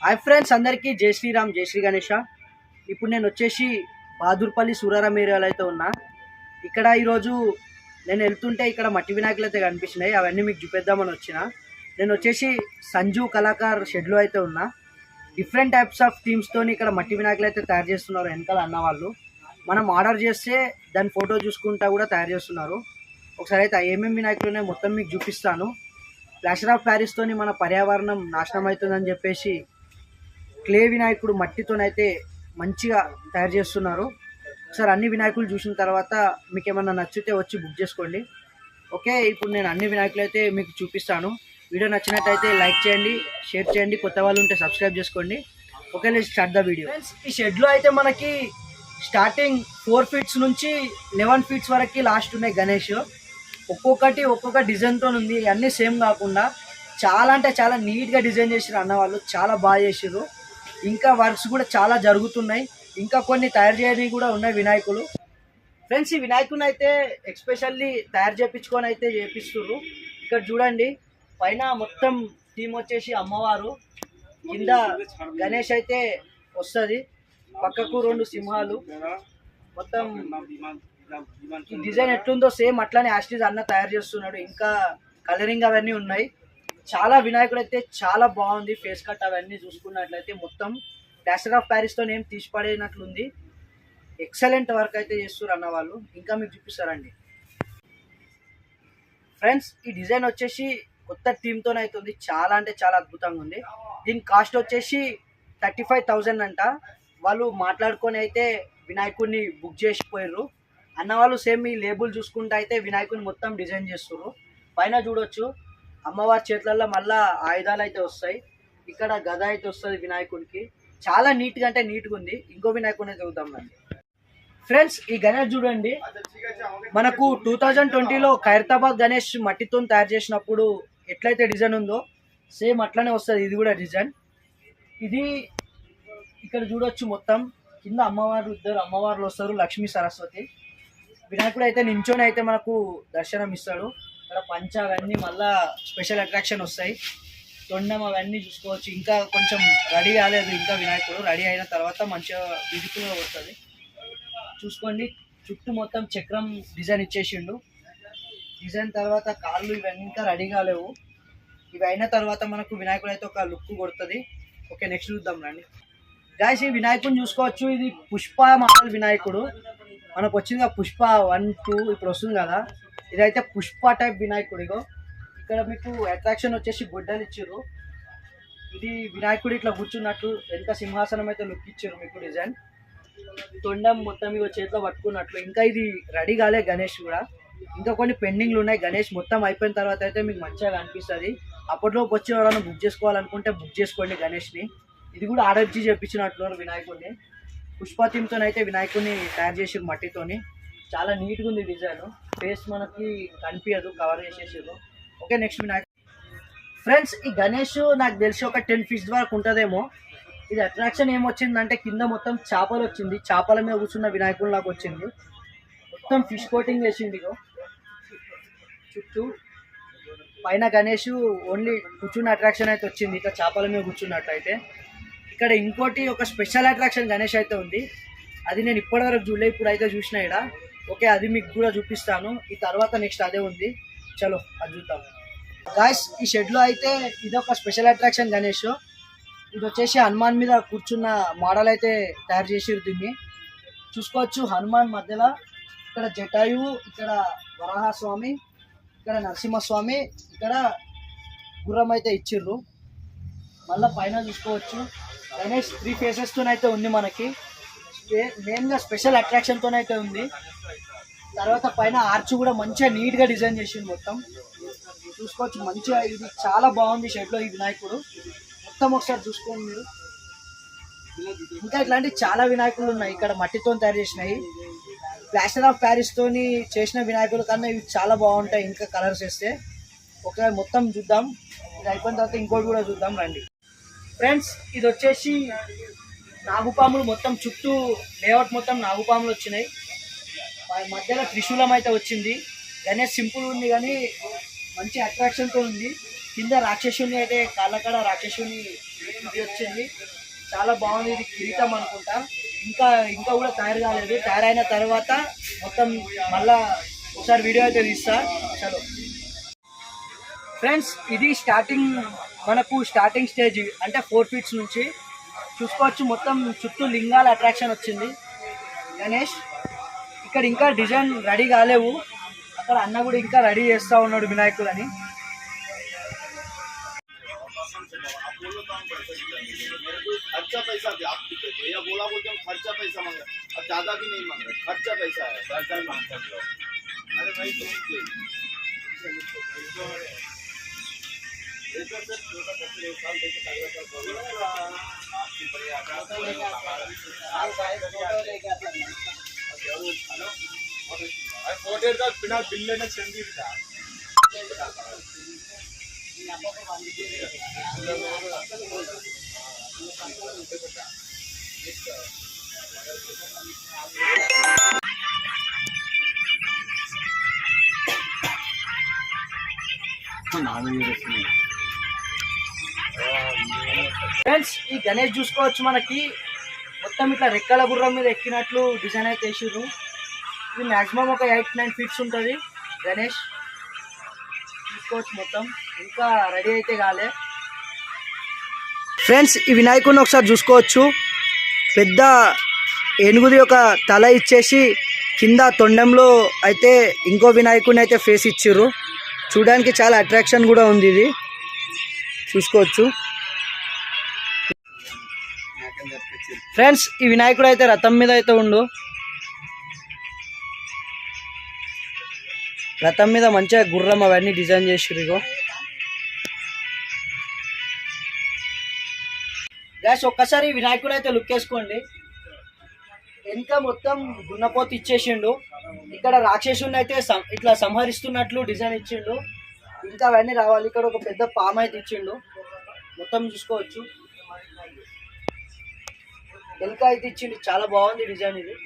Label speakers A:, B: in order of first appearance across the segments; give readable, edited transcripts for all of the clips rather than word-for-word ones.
A: Hi friends, అందరికీ జై శ్రీరామ్, జై శ్రీ గణేష. ఇప్పుడు నేను వచ్చేసి బహదూర్పల్లి సూరారం ఏరియాలో అయితే ఉన్నా. ఇక్కడ ఈరోజు నేను వెళ్తుంటే ఇక్కడ మట్టి వినాయకులు అయితే కనిపించినాయి. అవన్నీ మీకు చూపిద్దామని వచ్చిన. నేను వచ్చేసి సంజు కళాకార్ షెడ్లో అయితే ఉన్నా. డిఫరెంట్ టైప్స్ ఆఫ్ థీమ్స్తో ఇక్కడ మట్టి వినాయకులు అయితే తయారు చేస్తున్నారు వెనకాల అన్న వాళ్ళు. మనం ఆర్డర్ చేస్తే దాని ఫోటో చూసుకుంటా కూడా తయారు చేస్తున్నారు. ఒకసారి అయితే ఏమేమి వినాయకులు ఉన్నాయో మొత్తం మీకు చూపిస్తాను. ప్లాస్టర్ ఆఫ్ ప్యారిస్తోని మన పర్యావరణం నాశనం అవుతుందని చెప్పేసి క్లే వినాయకుడు మట్టితోనైతే మంచిగా తయారు చేస్తున్నారు. ఒకసారి అన్ని వినాయకులు చూసిన తర్వాత మీకు ఏమన్నా నచ్చితే వచ్చి బుక్ చేసుకోండి. ఓకే, ఇప్పుడు నేను అన్ని వినాయకులు అయితే మీకు చూపిస్తాను. వీడియో నచ్చినట్టయితే లైక్ చేయండి, షేర్ చేయండి, కొత్త వాళ్ళు ఉంటే సబ్స్క్రైబ్ చేసుకోండి. Okay, let's start the video. Friends, ఈ షెడ్లో అయితే మనకి స్టార్టింగ్ 4 feet నుంచి 11 feet వరకు లాస్ట్ ఉన్నాయి గణేష్. ఒక్కొక్క డిజైన్తో ఉంది. అన్నీ సేమ్ కాకుండా చాలా అంటే చాలా నీట్గా డిజైన్ చేసారు అన్న వాళ్ళు. చాలా బాగా చేసారు. ఇంకా వర్క్స్ కూడా చాలా జరుగుతున్నాయి. ఇంకా కొన్ని తయారు చేయడానికి కూడా ఉన్నాయి వినాయకులు. ఫ్రెండ్స్, ఈ వినాయకుని అయితే ఎక్స్పెషల్లీ తయారు చేయించుకొని అయితే చేపిస్తున్నారు. ఇక్కడ చూడండి, పైన మొత్తం థీమ్ వచ్చేసి అమ్మవారు, కింద గణేష్ అయితే వస్తుంది, పక్కకు 2 సింహాలు. మొత్తం ఈ డిజైన్ ఎట్లుందో సేమ్ అట్లానే యాస్టీజ్ అన్న తయారు చేస్తున్నాడు. ఇంకా కలరింగ్ అవన్నీ ఉన్నాయి. చాలా వినాయకుడు అయితే చాలా బాగుంది. ఫేస్ కట్ అవన్నీ చూసుకున్నట్లయితే మొత్తం ప్లాస్టర్ ఆఫ్ ప్యారిస్తో ఏం తీసి పడేనట్లుంది. ఎక్సలెంట్ వర్క్ అయితే చేస్తారు అన్న వాళ్ళు. ఇంకా మీకు చూపిస్తారండి. ఫ్రెండ్స్, ఈ డిజైన్ వచ్చేసి కొత్త థీమ్తో అయితే ఉంది. చాలా అంటే చాలా అద్భుతంగా ఉంది. దీని కాస్ట్ వచ్చేసి 35,000 అంట. వాళ్ళు మాట్లాడుకొని అయితే వినాయకుడిని బుక్ చేసిపోయారు అన్న వాళ్ళు. సేమ్ ఈ లేబుల్ చూసుకుంటే అయితే వినాయకుడిని మొత్తం డిజైన్ చేస్తారు. పైన చూడొచ్చు అమ్మవారి చేతులలో మళ్ళా ఆయుధాలు అయితే వస్తాయి. ఇక్కడ గద అయితే వస్తుంది వినాయకుడికి. చాలా నీట్గా అంటే నీట్గా ఉంది. ఇంకో వినాయకుడిని అయితే చూద్దాం రండి. ఫ్రెండ్స్, ఈ గణేష్ చూడండి, మనకు 2020లో ఖైరతాబాద్ గణేష్ మట్టితో తయారు చేసినప్పుడు ఎట్లయితే డిజైన్ ఉందో సేమ్ అట్లనే వస్తుంది ఇది కూడా డిజైన్. ఇది ఇక్కడ చూడొచ్చు, మొత్తం కింద అమ్మవారు, 2 అమ్మవార్లు వస్తారు, లక్ష్మీ సరస్వతి. వినాయకుడు అయితే నించొని అయితే మనకు దర్శనం ఇస్తాడు. ఇక్కడ పంచ అవన్నీ మళ్ళా స్పెషల్ అట్రాక్షన్ వస్తాయి. తొండం అవన్నీ చూసుకోవచ్చు. ఇంకా కొంచెం రెడీ కాలేదు ఇంకా వినాయకుడు. రెడీ అయిన తర్వాత మంచిగా బ్యూటిఫుల్గా వస్తుంది. చూసుకోండి, చుట్టూ మొత్తం చక్రం డిజైన్ ఇచ్చేసిండు. డిజైన్ తర్వాత కాళ్ళు ఇవన్నీ ఇంకా రెడీ కాలేవు. ఇవి అయిన తర్వాత మనకు వినాయకుడు అయితే ఒక లుక్ కొడుతుంది. ఓకే, నెక్స్ట్ చూద్దాం రండి. గాయస్, ఈ వినాయకుడిని చూసుకోవచ్చు. ఇది పుష్ప మోడల్ వినాయకుడు. మనకు వచ్చింది పుష్ప 1, 2 ఇప్పుడు వస్తుంది కదా. ఇదైతే పుష్ప టైప్ వినాయకుడు. ఇగో ఇక్కడ మీకు అట్రాక్షన్ వచ్చేసి గుడ్డలు ఇచ్చారు. ఇది వినాయకుడు ఇట్లా కూర్చున్నట్లు, వెనక సింహాసనం అయితే లుక్ ఇచ్చారు మీకు డిజైన్. తొండం మొత్తం ఇగో చేతిలో పట్టుకున్నట్లు. ఇంకా ఇది రెడీ కాలే గణేష్ కూడా. ఇంకా కొన్ని పెండింగ్లు ఉన్నాయి. గణేష్ మొత్తం అయిపోయిన తర్వాత అయితే మీకు మంచిగా అనిపిస్తుంది. అప్పట్లోకి వచ్చి ఎవరైనా బుక్ చేసుకోవాలనుకుంటే బుక్ చేసుకోండి గణేష్ని. ఇది కూడా ఆర్డర్ చేసి చెప్పించినట్లు వినాయకుడిని. పుష్ప థీమ్తో అయితే వినాయకుడిని తయారు చేసి మట్టితోని చాలా నీట్గా ఉంది డిజైన్. ఫేస్ మనకి కనిపించదు, కవర్ చేసేసారు. ఓకే, నెక్స్ట్ వినాయకుడు. ఫ్రెండ్స్, ఈ గణేష్ నాకు తెలిసి ఒక 10 feet వరకు ఉంటుందేమో. ఇది అట్రాక్షన్ ఏమొచ్చిందంటే కింద మొత్తం చేపలు వచ్చింది. చేపల మీద కూర్చున్న వినాయకుడు లాగా వచ్చింది. మొత్తం ఫిష్ కోటింగ్ వేసింది. ఇగో చుట్టూ పైన గణేష్ ఓన్లీ కూర్చున్న అట్రాక్షన్ అయితే వచ్చింది. ఇక చేపల మీద కూర్చున్నట్లయితే ఇక్కడ ఇంకోటి ఒక స్పెషల్ అట్రాక్షన్ గణేష్ అయితే ఉంది. అది నేను ఇప్పటివరకు చూడలే, ఇప్పుడు అయితే చూసిన ఇక్కడ. ఓకే, అది మీకు కూడా చూపిస్తాను. ఈ తర్వాత నెక్స్ట్ అదే ఉంది. చలో అది చూద్దాం. గాయస్, ఈ షెడ్లో అయితే ఇది ఒక స్పెషల్ అట్రాక్షన్ గణేష్. ఇది వచ్చేసి హనుమాన్ మీద కూర్చున్న మోడల్ అయితే తయారు చేసిరు. దీన్ని చూసుకోవచ్చు. హనుమాన్ మధ్యలో ఇక్కడ జటాయువు, ఇక్కడ వరాహస్వామి, ఇక్కడ నరసింహస్వామి, ఇక్కడ గుర్రం అయితే ఇచ్చిర్రు. మళ్ళీ పైన చూసుకోవచ్చు గణేష్ 3 faces ఉంది మనకి. మెయిన్గా స్పెషల్ అట్రాక్షన్తోనైతే ఉంది. తర్వాత పైన ఆర్చ్ కూడా మంచిగా నీట్గా డిజైన్ చేసింది. మొత్తం చూసుకోవచ్చు మంచిగా. ఇది చాలా బాగుంది షెడ్లో ఈ వినాయకుడు. మొత్తం ఒకసారి చూసుకోండి మీరు. ఇంకా ఇట్లాంటి చాలా వినాయకులు ఉన్నాయి ఇక్కడ మట్టితో తయారు చేసినాయి. ప్లాస్టర్ ఆఫ్ ప్యారిస్తోని చేసిన వినాయకుల కన్నా ఇవి చాలా బాగుంటాయి ఇంకా కలర్స్ వేస్తే. ఒకసారి మొత్తం చూద్దాం. ఇది అయిపోయిన తర్వాత ఇంకోటి కూడా చూద్దాం రండి. ఫ్రెండ్స్, ఇది వచ్చేసి నాగుపాములు. మొత్తం చుట్టూ లేఅవుట్ మొత్తం నాగుపాములు వచ్చినాయి. మధ్యలో త్రిశూలం అయితే వచ్చింది. గణేష్ సింపుల్ ఉంది కానీ మంచి అట్రాక్షన్తో ఉంది. కింద రాక్షసుని అయితే కాళ్ళకాడ రాక్షసుని ఇది వచ్చింది, చాలా బాగుంది. ఇది కిరీటం అనుకుంటా. ఇంకా ఇంకా కూడా తయారు కాలేదు. తయారైన తర్వాత మొత్తం మళ్ళా ఒకసారి వీడియో అయితే తీస్తా. చలో ఫ్రెండ్స్, ఇది మనకు స్టార్టింగ్ స్టేజ్ అంటే 4 ఫీట్స్ నుంచి చూసుకోవచ్చు. మొత్తం చుట్టూ లింగాల అట్రాక్షన్ వచ్చింది. గణేష్ ఇక్కడ ఇంకా డిజైన్ రెడీ కాలేవు. అక్కడ అన్న కూడా ఇంకా రెడీ చేస్తూ ఉన్నాడు వినాయకులని.
B: खर्चा पैसा भी आप भैया बोला बोलते हम खर्चा पैसा मांग रहे, अब ज्यादा भी नहीं मांग रहे, खर्चा पैसा है पैसा ही मांग सकते हो। अरे भाई बिना बिल लेने चंदी
A: ఫ్రెండ్స్, ఈ గణేష్ చూసుకోవచ్చు. మనకి మొత్తం ఇట్లా రెక్కల గుర్రం మీద ఎక్కినట్లు డిజైన్ అయితే వేసిర్రు. ఇది మ్యాక్సిమం ఒక 8-9 ఫీట్స్ ఉంటుంది గణేష్. చూసుకోవచ్చు మొత్తం ఇంకా రెడీ అయితే కాలే. ఫ్రెండ్స్, ఈ వినాయకుడిని ఒకసారి చూసుకోవచ్చు. పెద్ద ఏనుగుది ఒక తల ఇచ్చేసి కింద తొండంలో అయితే ఇంకో వినాయకుడిని అయితే ఫేస్ ఇచ్చిర్రు. చూడడానికి చాలా అట్రాక్షన్ కూడా ఉంది. ఇది చూసుకోవచ్చు. ఫ్రెండ్స్, ఈ వినాయకుడు అయితే రథం మీద అయితే ఉండు. రథం మీద మంచిగా గుర్రం అవన్నీ డిజైన్ చేసిర్రు. ఇగో గ్యాస్ ఒక్కసారి వినాయకుడు అయితే లుక్ వేసుకోండి. వెనుక మొత్తం దున్నపోతు ఇచ్చేసిండు. ఇక్కడ రాక్షసుని అయితే ఇట్లా సంహరిస్తున్నట్లు డిజైన్ ఇచ్చిండు. ఇంకా అవన్నీ రావాలి. ఇక్కడ ఒక పెద్ద పాము అయితే ఇచ్చిండు. మొత్తం చూసుకోవచ్చు. వెనుక అయితే ఇచ్చిండు. చాలా బాగుంది డిజైన్ ఇది.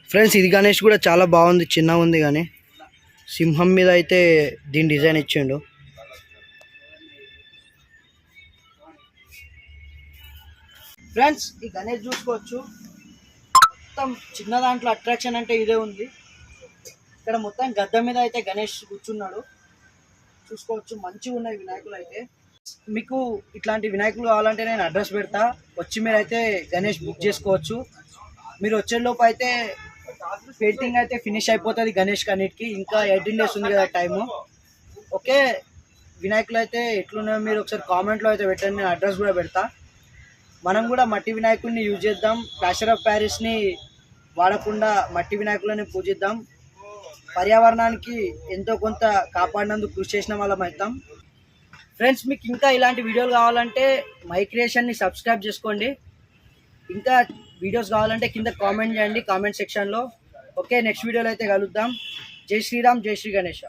A: ఫ్రెండ్స్, ఇది గణేష్ కూడా చాలా బాగుంది. చిన్నగా ఉంది కానీ సింహం మీద అయితే దీని డిజైన్ ఇచ్చిండు. ఫ్రెండ్స్, ఈ గణేష్ చూసుకోవచ్చు. మొత్తం చిన్న దాంట్లో అట్రాక్షన్ అంటే ఇదే ఉంది. ఇక్కడ మొత్తం గద్ద మీద అయితే గణేష్ కూర్చున్నాడు. చూసుకోవచ్చు. మంచిగా ఉన్నాయి వినాయకులు అయితే. మీకు ఇట్లాంటి వినాయకులు కావాలంటే నేను అడ్రస్ పెడతా. వచ్చి మీరైతే గణేష్ బుక్ చేసుకోవచ్చు. మీరు వచ్చేలోపు అయితే పెయింటింగ్ అయితే ఫినిష్ అయిపోతుంది గణేష్కి అన్నిటికీ. ఇంకా 18 days ఉంది కదా టైము. ఓకే, వినాయకులు అయితే ఎట్లున్నాయో మీరు ఒకసారి కామెంట్లో అయితే పెట్టండి. నేను అడ్రస్ కూడా పెడతా. మనం కూడా మట్టి వినాయకుడిని యూజ్ చేద్దాం. ప్లాస్టర్ ఆఫ్ ప్యారిస్ని వాడకుండా మట్టి వినాయకులని పూజిద్దాం. పర్యావరణానికి ఎంతో కొంత కాపాడినందుకు కృషి చేసిన వాళ్ళం అవుతాం. ఫ్రెండ్స్, మీకు ఇంకా ఇలాంటి వీడియోలు కావాలంటే మై క్రియేషన్ని సబ్స్క్రైబ్ చేసుకోండి. ఇంకా వీడియోస్ కావాలంటే కింద కామెంట్ చేయండి కామెంట్ సెక్షన్లో. ఓకే, నెక్స్ట్ వీడియోలో అయితే కలుద్దాం. జై శ్రీరామ్, జై శ్రీ గణేష.